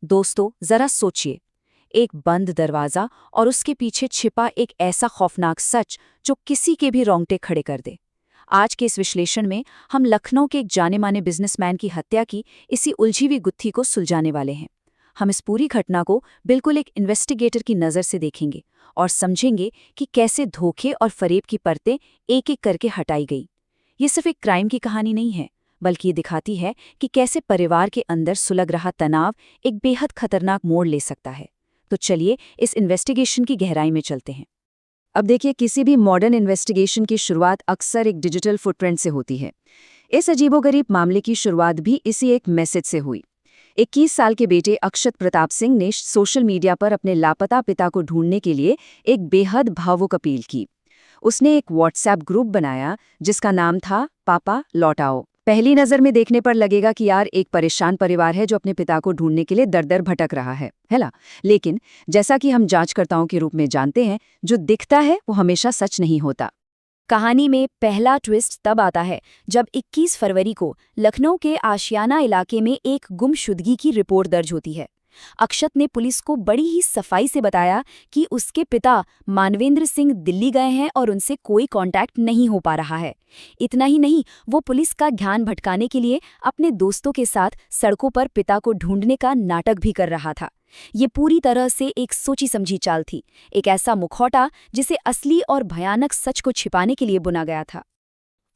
दोस्तों जरा सोचिए, एक बंद दरवाजा और उसके पीछे छिपा एक ऐसा खौफनाक सच जो किसी के भी रोंगटे खड़े कर दे। आज के इस विश्लेषण में हम लखनऊ के एक जाने माने बिजनेसमैन की हत्या की इसी उलझी हुई गुत्थी को सुलझाने वाले हैं। हम इस पूरी घटना को बिल्कुल एक इन्वेस्टिगेटर की नज़र से देखेंगे और समझेंगे कि कैसे धोखे और फरेब की परतें एक एक करके हटाई गई। ये सिर्फ एक क्राइम की कहानी नहीं है, बल्कि ये दिखाती है कि कैसे परिवार के अंदर सुलग रहा तनाव एक बेहद खतरनाक मोड़ ले सकता है। तो चलिए इस इन्वेस्टिगेशन की गहराई में चलते हैं। अब देखिए, किसी भी मॉडर्न इन्वेस्टिगेशन की शुरुआत अक्सर एक डिजिटल फुटप्रिंट से होती है। इस अजीबोगरीब मामले की शुरुआत भी इसी एक मैसेज से हुई। 21 साल के बेटे अक्षत प्रताप सिंह ने सोशल मीडिया पर अपने लापता पिता को ढूंढने के लिए एक बेहद भावुक अपील की। उसने एक व्हाट्सएप ग्रुप बनाया जिसका नाम था पापा लौट आओ। पहली नज़र में देखने पर लगेगा कि यार एक परेशान परिवार है जो अपने पिता को ढूंढने के लिए दर-दर भटक रहा है ना? लेकिन जैसा कि हम जांचकर्ताओं के रूप में जानते हैं, जो दिखता है वो हमेशा सच नहीं होता। कहानी में पहला ट्विस्ट तब आता है जब 21 फरवरी को लखनऊ के आशियाना इलाके में एक गुमशुदगी की रिपोर्ट दर्ज होती है। अक्षत ने पुलिस को बड़ी ही सफाई से बताया कि उसके पिता मानवेंद्र सिंह दिल्ली गए हैं और उनसे कोई कांटेक्ट नहीं हो पा रहा है। इतना ही नहीं, वो पुलिस का ध्यान भटकाने के लिए अपने दोस्तों के साथ सड़कों पर पिता को ढूंढने का नाटक भी कर रहा था। ये पूरी तरह से एक सोची समझी चाल थी, एक ऐसा मुखौटा जिसे असली और भयानक सच को छिपाने के लिए बुना गया था।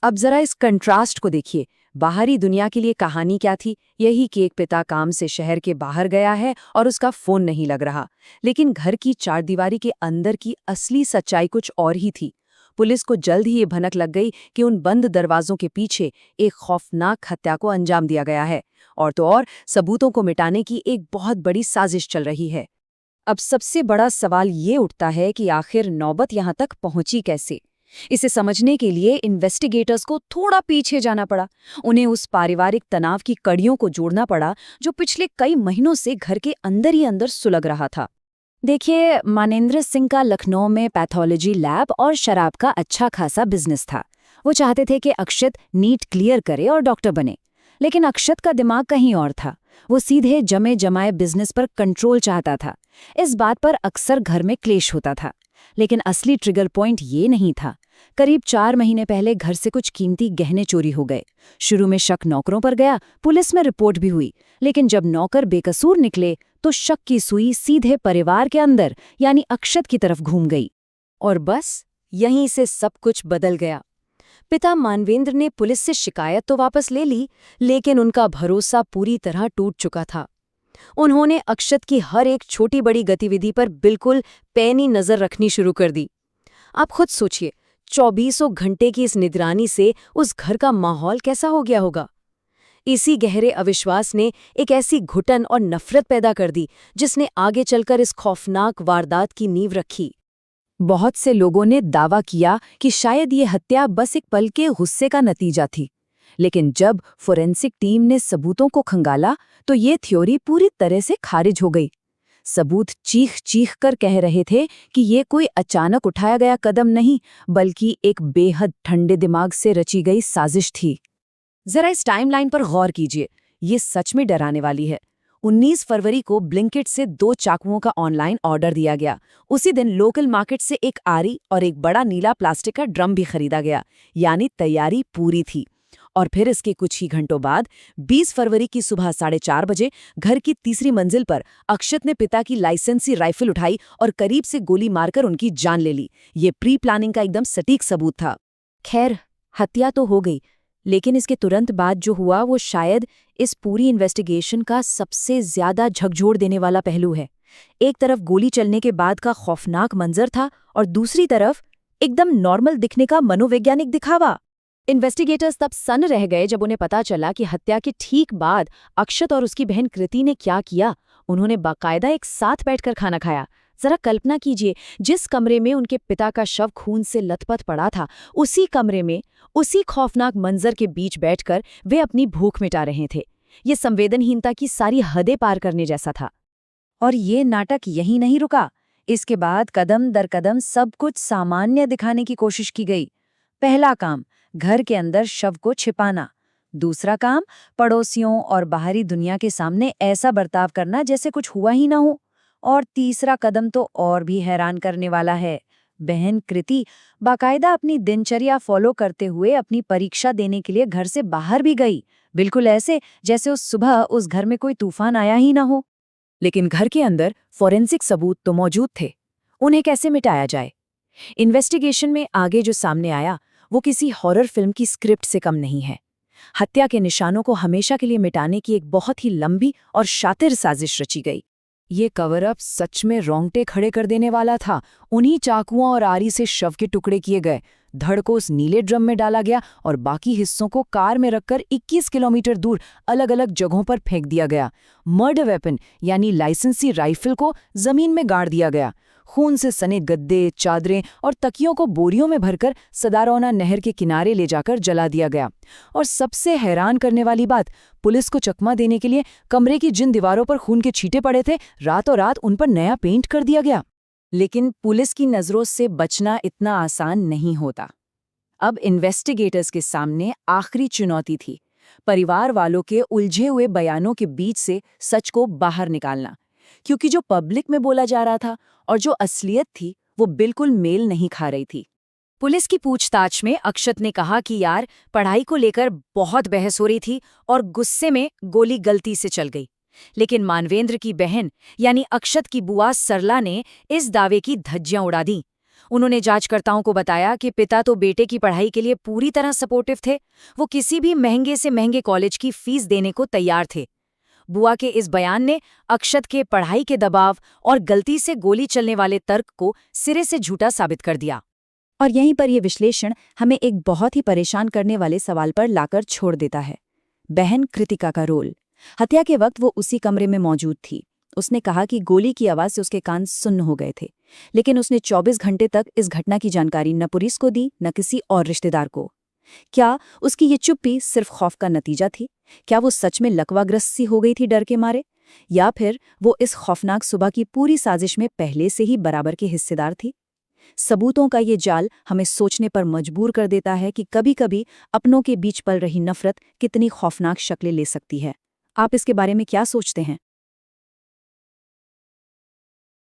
अब जरा इस कंट्रास्ट को देखिए। बाहरी दुनिया के लिए कहानी क्या थी? यही कि एक पिता काम से शहर के बाहर गया है और उसका फोन नहीं लग रहा। लेकिन घर की चारदीवारी के अंदर की असली सच्चाई कुछ और ही थी। पुलिस को जल्द ही ये भनक लग गई कि उन बंद दरवाजों के पीछे एक खौफनाक हत्या को अंजाम दिया गया है, और तो और सबूतों को मिटाने की एक बहुत बड़ी साजिश चल रही है। अब सबसे बड़ा सवाल ये उठता है कि आखिर नौबत यहाँ तक पहुंची कैसे? इसे समझने के लिए इन्वेस्टिगेटर्स को थोड़ा पीछे जाना पड़ा। उन्हें उस पारिवारिक तनाव की कड़ियों को जोड़ना पड़ा जो पिछले कई महीनों से घर के अंदर ही अंदर सुलग रहा था। देखिए, मानेंद्र सिंह का लखनऊ में पैथोलॉजी लैब और शराब का अच्छा खासा बिजनेस था। वो चाहते थे कि अक्षत नीट क्लियर करे और डॉक्टर बने। लेकिन अक्षत का दिमाग कहीं और था। वो सीधे जमे जमाए बिजनेस पर कंट्रोल चाहता था। इस बात पर अक्सर घर में क्लेश होता था। लेकिन असली ट्रिगर पॉइंट ये नहीं था। करीब 4 महीने पहले घर से कुछ कीमती गहने चोरी हो गए। शुरू में शक नौकरों पर गया, पुलिस में रिपोर्ट भी हुई। लेकिन जब नौकर बेकसूर निकले तो शक की सुई सीधे परिवार के अंदर यानी अक्षत की तरफ घूम गई। और बस यहीं से सब कुछ बदल गया। पिता मानवेंद्र ने पुलिस से शिकायत तो वापस ले ली, लेकिन उनका भरोसा पूरी तरह टूट चुका था। उन्होंने अक्षत की हर एक छोटी बड़ी गतिविधि पर बिल्कुल पैनी नजर रखनी शुरू कर दी। आप खुद सोचिए, 24 घंटे की इस निगरानी से उस घर का माहौल कैसा हो गया होगा। इसी गहरे अविश्वास ने एक ऐसी घुटन और नफरत पैदा कर दी जिसने आगे चलकर इस खौफनाक वारदात की नींव रखी। बहुत से लोगों ने दावा किया कि शायद ये हत्या बस एक पल के गुस्से का नतीजा थी। लेकिन जब फोरेंसिक टीम ने सबूतों को खंगाला तो ये थ्योरी पूरी तरह से खारिज हो गई। सबूत चीख चीख कर कह रहे थे कि ये कोई अचानक उठाया गया कदम नहीं, बल्कि एक बेहद ठंडे दिमाग से रची गई साजिश थी। जरा इस टाइमलाइन पर गौर कीजिए, ये सच में डराने वाली है। 19 फरवरी को ब्लिंकिट से 2 चाकुओं का ऑनलाइन ऑर्डर दिया गया। उसी दिन लोकल मार्केट से एक आरी और एक बड़ा नीला प्लास्टिक का ड्रम भी खरीदा गया, यानी तैयारी पूरी थी। और फिर इसके कुछ ही घंटों बाद 20 फरवरी की सुबह 4:30 बजे घर की तीसरी मंजिल पर अक्षत ने पिता की लाइसेंसी राइफल उठाई और करीब से गोली मारकर उनकी जान ले ली। ये प्री प्लानिंग का एकदम सटीक सबूत था। खैर, हत्या तो हो गई, लेकिन इसके तुरंत बाद जो हुआ वो शायद इस पूरी इन्वेस्टिगेशन का सबसे ज्यादा झकझोर देने वाला पहलू है। एक तरफ गोली चलने के बाद का खौफनाक मंजर था और दूसरी तरफ एकदम नॉर्मल दिखने का मनोवैज्ञानिक दिखावा। इन्वेस्टिगेटर्स तब सन्न रह गए जब उन्हें पता चला कि हत्या के ठीक बाद अक्षत और उसकी बहन कृति ने क्या किया। उन्होंने बाकायदा एक साथ बैठकर खाना खाया। जरा कल्पना कीजिए, जिस कमरे में उनके पिता का शव खून से लथपथ पड़ा था, उसी कमरे में उसी खौफनाक मंजर के बीच बैठकर वे अपनी भूख मिटा रहे थे। ये संवेदनहीनता की सारी हदें पार करने जैसा था। और ये नाटक यहीं नहीं रुका। इसके बाद कदम दर कदम सब कुछ सामान्य दिखाने की कोशिश की गई। पहला काम, घर के अंदर शव को छिपाना। दूसरा काम, पड़ोसियों और बाहरी दुनिया के सामने ऐसा बर्ताव करना जैसे कुछ हुआ ही ना हो। और तीसरा कदम तो और भी हैरान करने वाला है। बहन कृति बाकायदा अपनी दिनचर्या फॉलो करते हुए अपनी परीक्षा देने के लिए घर से बाहर भी गई, बिल्कुल ऐसे जैसे उस सुबह उस घर में कोई तूफान आया ही ना हो। लेकिन घर के अंदर फॉरेंसिक सबूत तो मौजूद थे। उन्हें कैसे मिटाया जाए? इन्वेस्टिगेशन में आगे जो सामने आया वो किसी हॉरर फिल्म की स्क्रिप्ट से कम नहीं है। हत्या के निशानों को हमेशा के लिए मिटाने की एक बहुत ही लंबी और शातिर साजिश रची गई। ये कवर अप सच में रोंगटे खड़े कर देने वाला था। उन्हीं चाकुओं और आरी से शव के टुकड़े किए गए, धड़ को उस नीले ड्रम में डाला गया और बाकी हिस्सों को कार में रखकर 21 किलोमीटर दूर अलग अलग जगहों पर फेंक दिया गया। मर्डर वेपन यानी लाइसेंसी राइफल को जमीन में गाड़ दिया गया। खून से सने गद्दे, चादरें और तकियों को बोरियों में भरकर सदारौना नहर के किनारे ले जाकर जला दिया गया। और सबसे हैरान करने वाली बात, पुलिस को चकमा देने के लिए कमरे की जिन दीवारों पर खून के छींटे पड़े थे, रातों रात उन पर नया पेंट कर दिया गया। लेकिन पुलिस की नज़रों से बचना इतना आसान नहीं होता। अब इन्वेस्टिगेटर्स के सामने आखिरी चुनौती थी, परिवार वालों के उलझे हुए बयानों के बीच से सच को बाहर निकालना। क्योंकि जो पब्लिक में बोला जा रहा था और जो असलियत थी वो बिल्कुल मेल नहीं खा रही थी। पुलिस की पूछताछ में अक्षत ने कहा कि यार, पढ़ाई को लेकर बहुत बहस हो रही थी और गुस्से में गोली गलती से चल गई। लेकिन मानवेंद्र की बहन यानी अक्षत की बुआ सरला ने इस दावे की धज्जियां उड़ा दी। उन्होंने जांचकर्ताओं को बताया कि पिता तो बेटे की पढ़ाई के लिए पूरी तरह सपोर्टिव थे। वो किसी भी महंगे से महंगे कॉलेज की फीस देने को तैयार थे। बुआ के इस बयान ने अक्षत के पढ़ाई के दबाव और गलती से गोली चलने वाले तर्क को सिरे से झूठा साबित कर दिया। और यहीं पर यह विश्लेषण हमें एक बहुत ही परेशान करने वाले सवाल पर लाकर छोड़ देता है। बहन कृतिका का रोल। हत्या के वक्त वो उसी कमरे में मौजूद थी। उसने कहा कि गोली की आवाज से उसके कान सुन्न हो गए थे, लेकिन उसने 24 घंटे तक इस घटना की जानकारी न पुलिस को दी न किसी और रिश्तेदार को। क्या उसकी ये चुप्पी सिर्फ खौफ का नतीजा थी? क्या वो सच में लकवाग्रस्त सी हो गई थी डर के मारे? या फिर वो इस खौफनाक सुबह की पूरी साजिश में पहले से ही बराबर की हिस्सेदार थी? सबूतों का ये जाल हमें सोचने पर मजबूर कर देता है कि कभी-कभी अपनों के बीच पल रही नफरत कितनी खौफनाक शक्लें ले सकती है। आप इसके बारे में क्या सोचते हैं?